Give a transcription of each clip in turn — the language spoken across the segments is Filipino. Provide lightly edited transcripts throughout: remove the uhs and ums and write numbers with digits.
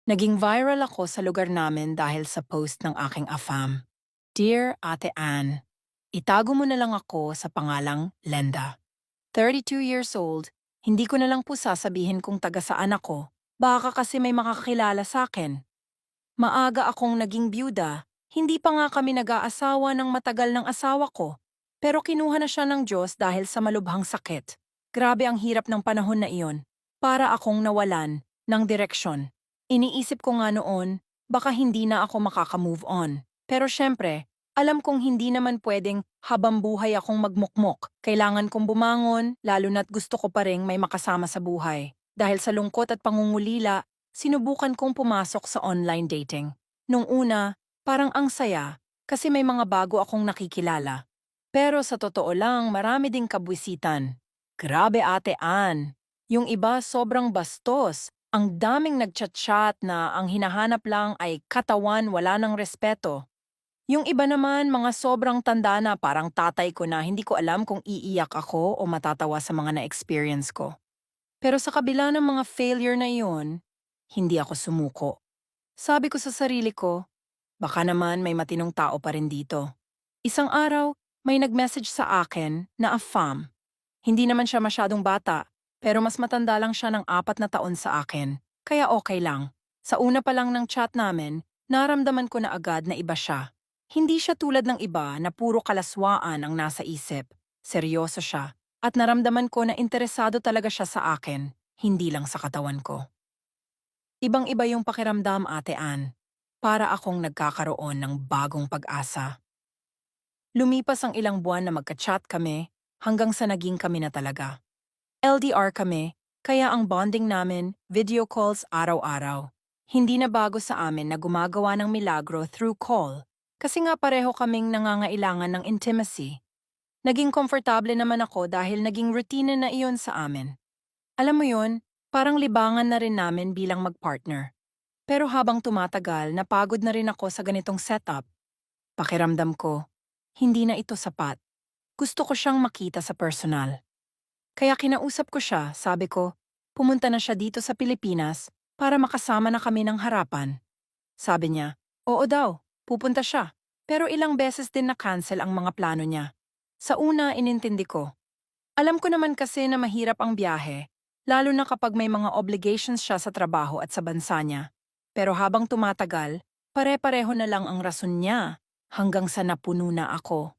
Naging viral ako sa lugar namin dahil sa post ng aking AFAM. Dear Ate Ann, itago mo na lang ako sa pangalang Lenda. 32 years old, hindi ko na lang po sasabihin kung taga saan ako. Baka kasi may makakilala sa akin. Maaga akong naging byuda, hindi pa nga kami nag-aasawa ng matagal ng asawa ko. Pero kinuha na siya ng Diyos dahil sa malubhang sakit. Grabe ang hirap ng panahon na iyon. Para akong nawalan ng direksyon. Iniisip ko nga noon, baka hindi na ako makaka-move on. Pero syempre, alam kong hindi naman pwedeng habang buhay akong magmukmok. Kailangan kong bumangon, lalo na't gusto ko pa ring may makasama sa buhay. Dahil sa lungkot at pangungulila, sinubukan kong pumasok sa online dating. Nung una, parang ang saya kasi may mga bago akong nakikilala. Pero sa totoo lang, marami ding kabwisitan. Grabe Ate Ann, yung iba sobrang bastos. Ang daming nagchat-chat na ang hinahanap lang ay katawan wala ng respeto. Yung iba naman mga sobrang tanda na parang tatay ko na hindi ko alam kung iiyak ako o matatawa sa mga na-experience ko. Pero sa kabila ng mga failure na iyon, hindi ako sumuko. Sabi ko sa sarili ko, baka naman may matinong tao pa rin dito. Isang araw, may nag-message sa akin na AFAM. Hindi naman siya masyadong bata, pero mas matanda lang siya ng 4 na taon sa akin. Kaya okay lang. Sa una pa lang ng chat namin, naramdaman ko na agad na iba siya. Hindi siya tulad ng iba na puro kalaswaan ang nasa isip. Seryoso siya. At naramdaman ko na interesado talaga siya sa akin, hindi lang sa katawan ko. Ibang-iba yung pakiramdam, Ate Ann. Para akong nagkakaroon ng bagong pag-asa. Lumipas ang ilang buwan na magka-chat kami hanggang sa naging kami na talaga. LDR kami, kaya ang bonding namin, video calls araw-araw. Hindi na bago sa amin na gumagawa ng milagro through call. Kasi nga pareho kaming nangangailangan ng intimacy. Naging komportable naman ako dahil naging routine na iyon sa amin. Alam mo yun, parang libangan na rin namin bilang mag-partner. Pero habang tumatagal, napagod na rin ako sa ganitong setup. Pakiramdam ko, hindi na ito sapat. Gusto ko siyang makita sa personal. Kaya kinausap ko siya, sabi ko, pumunta na siya dito sa Pilipinas para makasama na kami ng harapan. Sabi niya, oo daw, pupunta siya. Pero ilang beses din na-cancel ang mga plano niya. Sa una, inintindi ko. Alam ko naman kasi na mahirap ang biyahe, lalo na kapag may mga obligations siya sa trabaho at sa bansa niya. Pero habang tumatagal, pare-pareho na lang ang rason niya hanggang sa napuno na ako.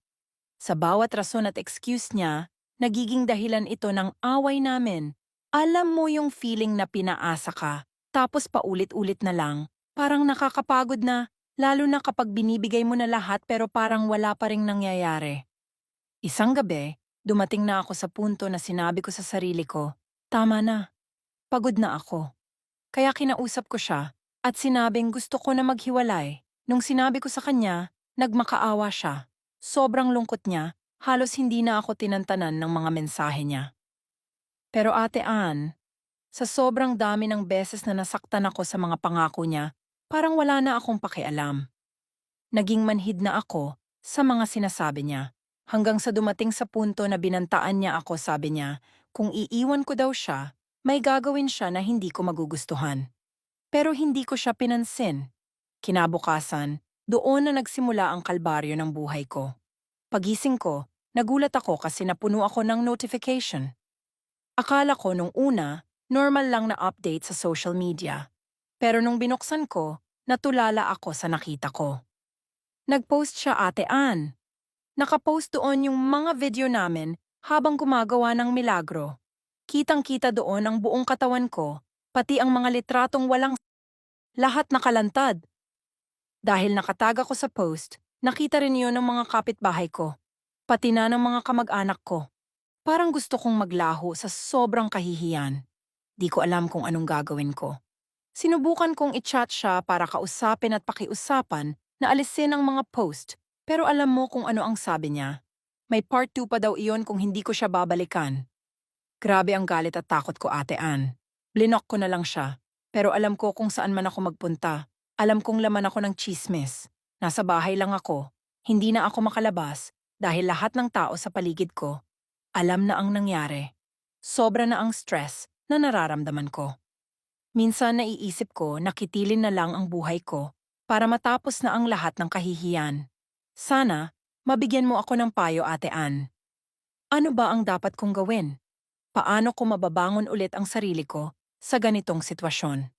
Sa bawat rason at excuse niya, nagiging dahilan ito ng away namin. Alam mo yung feeling na pinaasa ka, tapos paulit-ulit na lang, parang nakakapagod na, lalo na kapag binibigay mo na lahat pero parang wala pa ring nangyayari. Isang gabi, dumating na ako sa punto na sinabi ko sa sarili ko, tama na, pagod na ako. Kaya kinausap ko siya at sinabing gusto ko na maghiwalay. Nung sinabi ko sa kanya, nagmakaawa siya. Sobrang lungkot niya, halos hindi na ako tinantanan ng mga mensahe niya. Pero Ate Ann, sa sobrang dami ng beses na nasaktan ako sa mga pangako niya, parang wala na akong pakialam. Naging manhid na ako sa mga sinasabi niya. Hanggang sa dumating sa punto na binantaan niya ako, sabi niya, kung iiwan ko daw siya, may gagawin siya na hindi ko magugustuhan. Pero hindi ko siya pinansin. Kinabukasan, doon na nagsimula ang kalbaryo ng buhay ko. Pagising ko, nagulat ako kasi napuno ako ng notification. Akala ko nung una, normal lang na update sa social media. Pero nung binuksan ko, natulala ako sa nakita ko. Nag-post siya, Ate Ann. Nakapost doon yung mga video namin habang gumagawa ng milagro. Kitang-kita doon ang buong katawan ko, pati ang mga litratong walang lahat nakalantad. Dahil nakatag ako sa post, nakita rin yun ng mga kapitbahay ko, pati na ng mga kamag-anak ko. Parang gusto kong maglaho sa sobrang kahihiyan. Di ko alam kung anong gagawin ko. Sinubukan kong i-chat siya para kausapin at pakiusapan na alisin ang mga post, pero alam mo kung ano ang sabi niya. May part 2 pa daw iyon kung hindi ko siya babalikan. Grabe ang galit at takot ko, Ate Ann. Blinok ko na lang siya, pero alam ko kung saan man ako magpunta. Alam kong laman ako ng tsismis. Nasa bahay lang ako. Hindi na ako makalabas dahil lahat ng tao sa paligid ko alam na ang nangyari. Sobra na ang stress na nararamdaman ko. Minsan naiisip ko na kitilin na lang ang buhay ko para matapos na ang lahat ng kahihiyan. Sana, mabigyan mo ako ng payo, Ate Ann. Ano ba ang dapat kong gawin? Paano ko mababangon ulit ang sarili ko sa ganitong sitwasyon?